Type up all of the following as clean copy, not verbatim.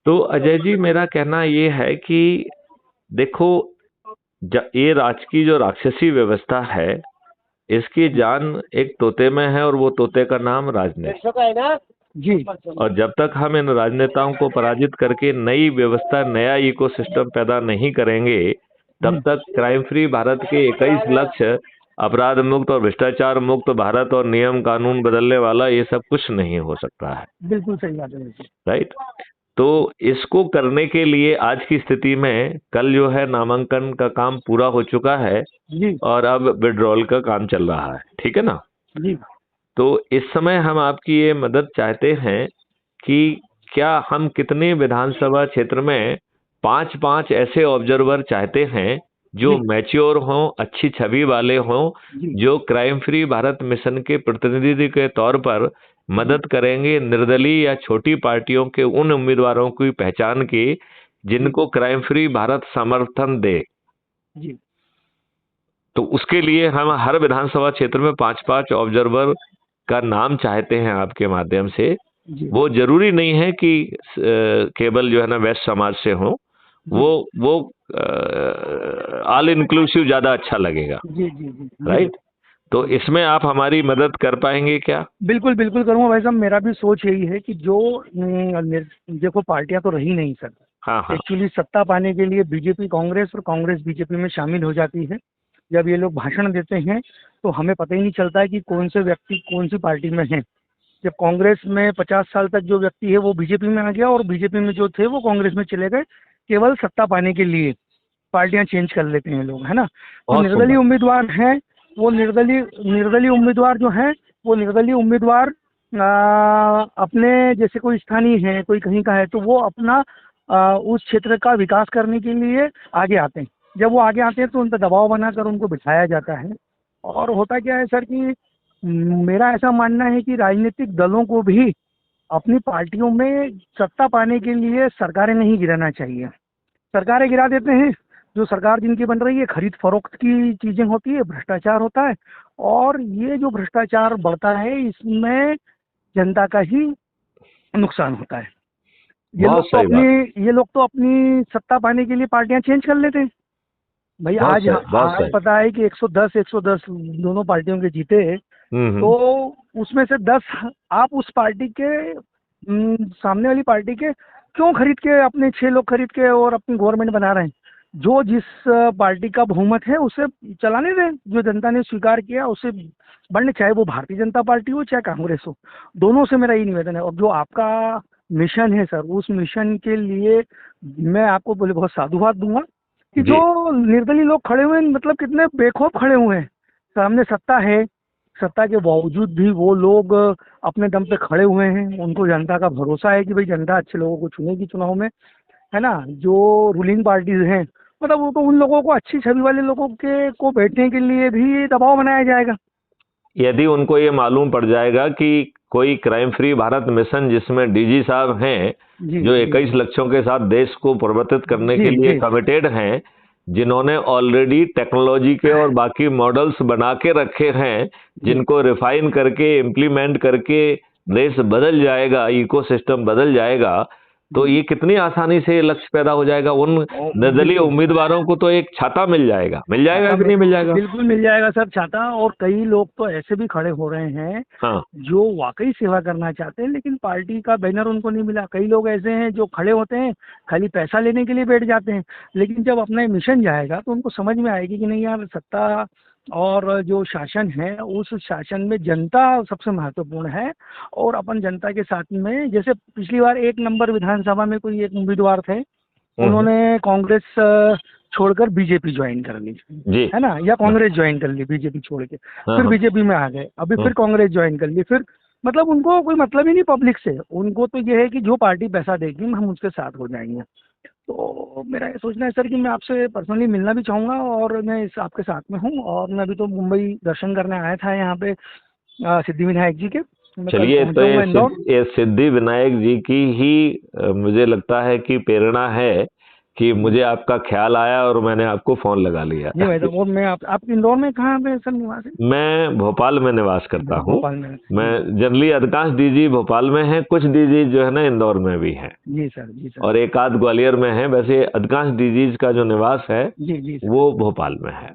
तो अजय जी, मेरा कहना ये है कि देखो, ये की जो राक्षसी व्यवस्था है, इसकी जान एक तोते में है, और वो तोते का नाम राजनीति है ना जी। और जब तक हम इन राजनेताओं को पराजित करके नई व्यवस्था, नया इकोसिस्टम पैदा नहीं करेंगे, तब तक क्राइम फ्री भारत के 21 लक्ष्य, अपराध मुक्त और भ्रष्टाचार मुक्त भारत और नियम कानून बदलने वाला, ये सब कुछ नहीं हो सकता है। बिल्कुल सही बात है। राइट। तो इसको करने के लिए आज की स्थिति में, कल जो है नामांकन का काम पूरा हो चुका है जी। और अब विड्रॉल का काम चल रहा है, ठीक है ना जी। तो इस समय हम आपकी ये मदद चाहते हैं कि क्या हम कितने विधानसभा क्षेत्र में 5-5 ऐसे ऑब्जर्वर चाहते हैं जो मैच्योर हों, अच्छी छवि वाले हों, जो क्राइम फ्री भारत मिशन के प्रतिनिधि के तौर पर मदद करेंगे निर्दलीय या छोटी पार्टियों के उन उम्मीदवारों की पहचान की जिनको क्राइम फ्री भारत समर्थन दे जी। तो उसके लिए हम हर विधानसभा क्षेत्र में 5-5 ऑब्जर्वर का नाम चाहते हैं आपके माध्यम से। वो जरूरी नहीं है कि केवल जो है ना वैश्य समाज से हो, वो ऑल इंक्लूसिव ज्यादा अच्छा लगेगा। जी जी जी। राइट। तो इसमें आप हमारी मदद कर पाएंगे क्या? बिल्कुल बिल्कुल करूंगा भाई साहब। मेरा भी सोच यही है कि जो देखो, पार्टियां तो रही नहीं सर। हाँ हाँ। एक्चुअली सत्ता पाने के लिए बीजेपी कांग्रेस और कांग्रेस बीजेपी में शामिल हो जाती है। जब ये लोग भाषण देते हैं तो हमें पता ही नहीं चलता है कि कौन से व्यक्ति कौन सी पार्टी में हैं। जब कांग्रेस में 50 साल तक जो व्यक्ति है वो बीजेपी में आ गया और बीजेपी में जो थे वो कांग्रेस में चले गए, केवल सत्ता पाने के लिए पार्टियां चेंज कर लेते हैं लोग, है ना। तो निर्दलीय उम्मीदवार हैं, वो निर्दलीय उम्मीदवार जो हैं वो निर्दलीय उम्मीदवार अपने जैसे कोई स्थानीय है, कोई कहीं का है, तो वो अपना उस क्षेत्र का विकास करने के लिए आगे आते हैं। जब वो आगे आते हैं तो उन पर दबाव बनाकर उनको बिठाया जाता है। और होता क्या है सर कि मेरा ऐसा मानना है कि राजनीतिक दलों को भी अपनी पार्टियों में सत्ता पाने के लिए सरकारें नहीं गिराना चाहिए। सरकारें गिरा देते हैं, जो सरकार जिनकी बन रही है खरीद फरोख्त की चीजें होती है, भ्रष्टाचार होता है, और ये जो भ्रष्टाचार बढ़ता है इसमें जनता का ही नुकसान होता है। ये लोग तो अपनी सत्ता पाने के लिए पार्टियां चेंज कर लेते हैं भाई। आज पता है कि 110 दोनों पार्टियों के जीते, तो उसमें से 10 आप उस पार्टी के सामने वाली पार्टी के क्यों खरीद के, अपने 6 लोग खरीद के और अपनी गवर्नमेंट बना रहे हैं। जो जिस पार्टी का बहुमत है उसे चलाने दें, जो जनता ने स्वीकार किया उसे बढ़ने, चाहे वो भारतीय जनता पार्टी हो चाहे कांग्रेस हो। दोनों से मेरा ये निवेदन है। और जो आपका मिशन है सर, उस मिशन के लिए मैं आपको बहुत साधुवाद दूंगा कि जो निर्दलीय लोग खड़े हुए हैं, मतलब कितने बेखौफ खड़े हुए हैं। सामने सत्ता है, सत्ता के बावजूद भी वो लोग अपने दम पे खड़े हुए हैं। उनको जनता का भरोसा है कि भाई जनता अच्छे लोगों को चुनेगी चुनाव में, है ना। जो रूलिंग पार्टीज हैं, मतलब वो तो उन लोगों को, अच्छी छवि वाले लोगों के को बैठने के लिए भी दबाव बनाया जाएगा। यदि उनको ये मालूम पड़ जाएगा कि कोई क्राइम फ्री भारत मिशन जिसमें डीजी साहब हैं, जो 21 लक्ष्यों के साथ देश को परिवर्तित करने के लिए कमिटेड हैं, जिन्होंने ऑलरेडी टेक्नोलॉजी के और बाकी मॉडल्स बना के रखे हैं, जिनको रिफाइन करके इम्प्लीमेंट करके देश बदल जाएगा, इकोसिस्टम बदल जाएगा, तो ये कितनी आसानी से लक्ष्य पैदा हो जाएगा। उन निर्दलीय उम्मीदवारों को तो एक छाता मिल जाएगा कि नहीं मिल जाएगा? बिल्कुल मिल जाएगा सर छाता। और कई लोग तो ऐसे भी खड़े हो रहे हैं, हाँ, जो वाकई सेवा करना चाहते हैं लेकिन पार्टी का बैनर उनको नहीं मिला। कई लोग ऐसे हैं जो खड़े होते हैं, खाली पैसा लेने के लिए बैठ जाते हैं, लेकिन जब अपना मिशन जाएगा तो उनको समझ में आएगी कि नहीं यार, सत्ता और जो शासन है उस शासन में जनता सबसे महत्वपूर्ण है। और अपन जनता के साथ में, जैसे पिछली बार 1 नंबर विधानसभा में कोई एक उम्मीदवार थे, उन्होंने कांग्रेस छोड़कर बीजेपी ज्वाइन कर ली, है ना, या कांग्रेस ज्वाइन कर ली बीजेपी छोड़ के, फिर बीजेपी में आ गए, अभी फिर कांग्रेस ज्वाइन कर ली, फिर मतलब उनको कोई मतलब ही नहीं पब्लिक से। उनको तो ये है कि जो पार्टी पैसा देगी हम उसके साथ हो जाएंगे। तो मेरा ये सोचना है सर कि मैं आपसे पर्सनली मिलना भी चाहूँगा, और मैं इस आपके साथ में हूँ। और मैं अभी तो मुंबई दर्शन करने आया था यहाँ पे सिद्धि विनायक जी के। चलिए, तो ये सिद्धि विनायक जी की ही मुझे लगता है कि प्रेरणा है कि मुझे आपका ख्याल आया और मैंने आपको फोन लगा लिया। जी भाई साहब, वो मैं आप इंदौर में कहाँ पे सर निवास है? मैं भोपाल में निवास करता हूँ। भोपाल में। मैं जनरली अधिकांश डीजी भोपाल में है, कुछ डीजी जो है ना इंदौर में भी है, जी सर, जी सर। और एक आध ग्वालियर में है। वैसे अधिकांश डीजीज का जो निवास है जी जी सर। वो भोपाल में है।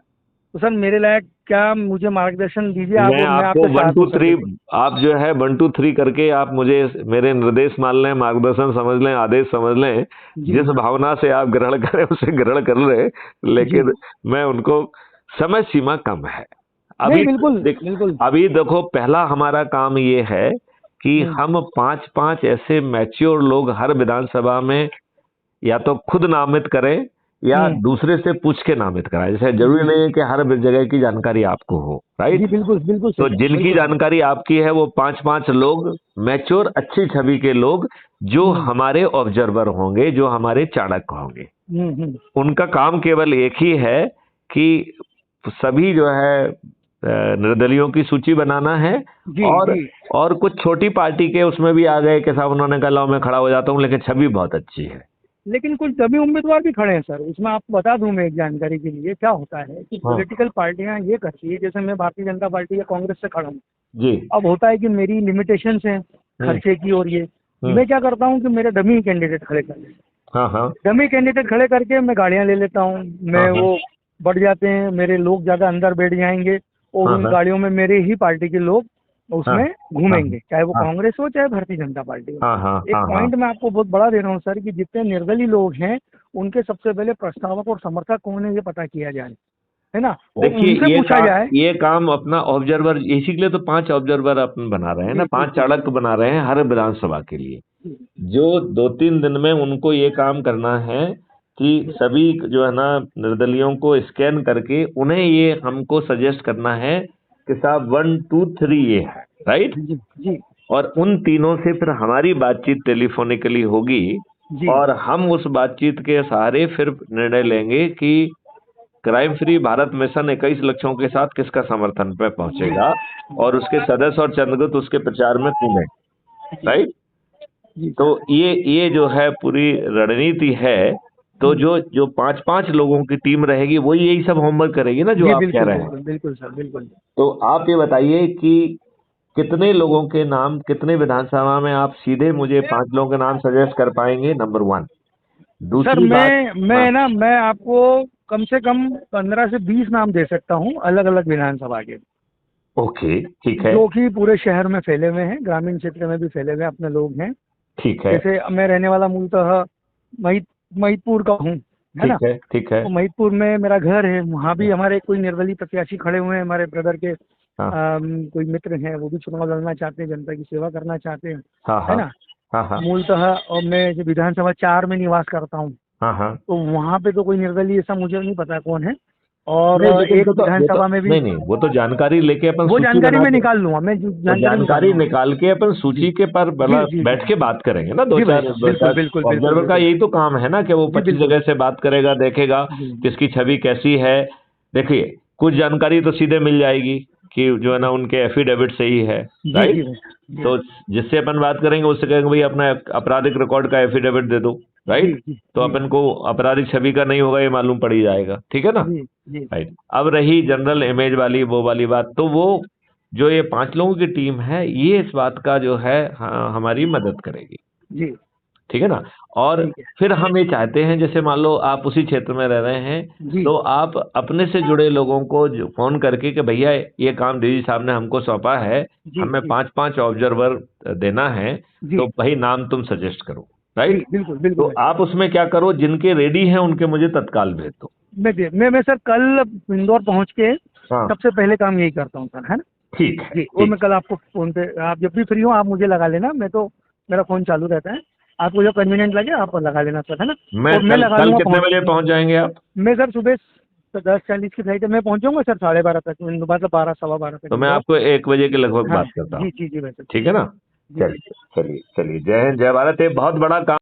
तो सर मेरे लायक क्या मुझे मार्गदर्शन दीजिए आप, मैं और मैं आपको आपके 1 साथ 2 हूँ सर, 3, बिल्कुल। आप जो है 1 2 3 करके आप मुझे मेरे निर्देश मान लें, मार्गदर्शन समझ लें, आदेश समझ लें। जी जिस भावना से आप ग्रहण करें उसे ग्रहण कर लें, जी। लेकिन मैं उनको, समय सीमा कम है नहीं, अभी। बिल्कुल देख, बिल्कुल। अभी देखो, पहला हमारा काम ये है कि हम्म, हम 5-5 ऐसे मैच्योर लोग हर विधानसभा में या तो खुद नामित करें या हम्म। दूसरे से पूछ के नामित कराएं। जैसे जरूरी जी नहीं है कि हर जगह की जानकारी आपको हो, राइट? जी, बिल्कुल बिल्कुल तो सही है, जिनकी बिल्कुल सही। जानकारी आपकी है वो 5-5 लोग, मैच्योर अच्छी छवि के लोग, जो हम्म हमारे ऑब्जर्वर होंगे, जो हमारे चाणक्य होंगे। हम्म। उनका काम केवल एक ही है कि सभी जो है निर्दलियों की सूची बनाना है। जी और जी। और कुछ छोटी पार्टी के उसमें भी आ गए कि साहब उन्होंने कहा लो मैं खड़ा हो जाता हूँ, लेकिन छवि बहुत अच्छी है। लेकिन कुछ दबे उम्मीदवार भी खड़े हैं सर, उसमें आपको बता दूं मैं एक जानकारी के लिए, क्या होता है कि हाँ पॉलिटिकल पार्टियां ये करती है, जैसे मैं भारतीय जनता पार्टी या कांग्रेस से खड़ा हूँ। जी। अब होता है कि मेरी लिमिटेशंस हैं हम्म खर्चे की, और ये हम्म। मैं क्या करता हूँ कि मेरे डमी कैंडिडेट खड़े कर लेता हाँ हाँ हूँ। डमी कैंडिडेट खड़े करके मैं गाड़ियाँ ले लेता हूँ, हाँ मैं हाँ वो बढ़ जाते हैं, मेरे लोग ज़्यादा अंदर बैठ जाएंगे, और हाँ उन हाँ गाड़ियों में मेरे ही पार्टी के लोग हाँ उसमें घूमेंगे, चाहे वो हाँ कांग्रेस हो चाहे भारतीय जनता पार्टी हो। हाँ हाँ एक हाँ हाँ। पॉइंट मैं आपको बहुत बड़ा दे रहा हूँ सर, कि जितने निर्दलीय लोग हैं उनके सबसे पहले प्रस्तावक और समर्थक कौन है ये पता किया जाए, है ना, और देखिए, उनसे पूछा जाए। ये काम अपना ऑब्जर्वर, इसी के लिए तो 5 ऑब्जर्वर अपन बना रहे हैं ना, जी जी 5 जी चाणक्य बना रहे हैं हर विधानसभा के लिए। जी जो 2-3 दिन में उनको ये काम करना है कि सभी जो है ना निर्दलियों को स्कैन करके उन्हें ये हमको सजेस्ट करना है कि साहब 1 2 3 ये है, राइट? जी जी और उन तीनों से फिर हमारी बातचीत टेलीफोनिकली होगी, जी और हम उस बातचीत के सहारे फिर निर्णय लेंगे कि क्राइम फ्री भारत मिशन 21 लक्ष्यों के साथ किसका समर्थन पे पहुंचेगा, और उसके सदस्य और चंद्रगुप्त उसके प्रचार में कौन है, राइट? जी तो सर। ये जो है पूरी रणनीति है। तो जो जो 5-5 लोगों की टीम रहेगी वो यही सब होमवर्क करेगी ना, जो जी आप कह बिल्कुल रहे हैं। बिल्कुल बिल्कुल सर, बिल्कुल। तो आप ये बताइए कि कितने लोगों के नाम, कितने विधानसभा में आप सीधे मुझे 5 लोगों के नाम सजेस्ट कर पाएंगे, नंबर 1। सर दूसरी बात, हाँ, मैं आपको कम से कम 15 से 20 नाम दे सकता हूँ, अलग अलग विधानसभा के, ओके, ठीक है, जो कि पूरे शहर में फैले हुए हैं, ग्रामीण क्षेत्र में भी फैले हुए अपने लोग हैं। ठीक है, जैसे मैं रहने वाला मूलतः महितपुर का हूँ, है ना। ठीक है, ठीक है। तो महितपुर में मेरा घर है, वहाँ भी हमारे कोई निर्दलीय प्रत्याशी खड़े हुए हैं, हमारे ब्रदर के हाँ कोई मित्र हैं, वो भी चुनाव लड़ना चाहते हैं, जनता की सेवा करना चाहते हैं, हाँ है हाँ ना। हाँ हाँ मूलतः और मैं जो विधानसभा 4 में निवास करता हूँ, हाँ हाँ। तो वहाँ पे तो कोई निर्दलीय ऐसा मुझे नहीं पता कौन है। और नहीं, लेकिन एक वो तो विधानसभा में भी नहीं नहीं, वो तो जानकारी लेके अपन वो सूची जानकारी बना मैं के, निकाल लूंगा, मैं वो जानकारी निकाल जानकारी लूंगा। निकाल के अपन जी सूची के पर जी बड़ा जी जी बैठ के बात करेंगे ना, दो जी भाई चार साहब, दो बिल्कुल चार बिल्कुल बिल्कुल ऑब्जर्वर का बिल्कुल। यही तो काम है ना कि वो जी 25 बिल्कुल। जगह से बात करेगा, देखेगा जी किसकी छवि कैसी है। देखिए, कुछ जानकारी तो सीधे मिल जाएगी कि जो है ना उनके एफिडेविट से ही है, जी राइट? जी भाई साहब, जी तो जिससे अपन बात करेंगे उससे कहेंगे भाई अपना आपराधिक रिकॉर्ड का एफिडेविट दे दो, जी राइट? जी तो जी अपन को आपराधिक छवि का नहीं होगा ये मालूम पड़ ही जाएगा, ठीक है ना, जी जी राइट? अब रही जनरल इमेज वाली वो वाली बात, तो वो जो ये 5 लोगों की टीम है ये इस बात का जो है हमारी मदद करेगी, जी। ठीक है ना। और ठीक है। फिर हम ये चाहते हैं, जैसे मान लो आप उसी क्षेत्र में रह रहे हैं, जी तो आप अपने से जुड़े लोगों को जो फोन करके कि भैया ये काम डीजी साहब ने हमको सौंपा है, जी हमें जी 5-5 ऑब्जर्वर देना है, जी तो भाई नाम तुम सजेस्ट करो, जी राइट? बिल्कुल बिल्कुल तो भाई साहब। आप उसमें क्या करो, जिनके रेडी हैं उनके मुझे तत्काल भेज दो। मैं सर कल इंदौर पहुँच के हाँ, सबसे पहले काम यही करता हूँ सर, है ना। ठीक है, जी, और ठीक। मैं कल आपको फ़ोन पे, आप जब भी फ्री हो आप मुझे लगा लेना, मैं तो मेरा फ़ोन चालू रहता है, आपको जब कन्वीनियंट लगे आप लगा लेना सर, है ना। मैं और मैं कल लगा कल लूँगा कितने पहुँच। बजे पहुंच जाएंगे आप? मैं सर सुबह 10:40 की फ्लाइट है, मैं पहुँचूँगा सर 12:30 तक, मतलब 12 सवा 12 तक तो मैं इंदौर। आपको 1 बजे के लगभग हाँ बात करता जी हूँ, जी जी वैसे ठीक ठीक है है। ना? जी जी। चलिए चलिए चलिए, जय हिंद जय भारत। ये बहुत बड़ा काम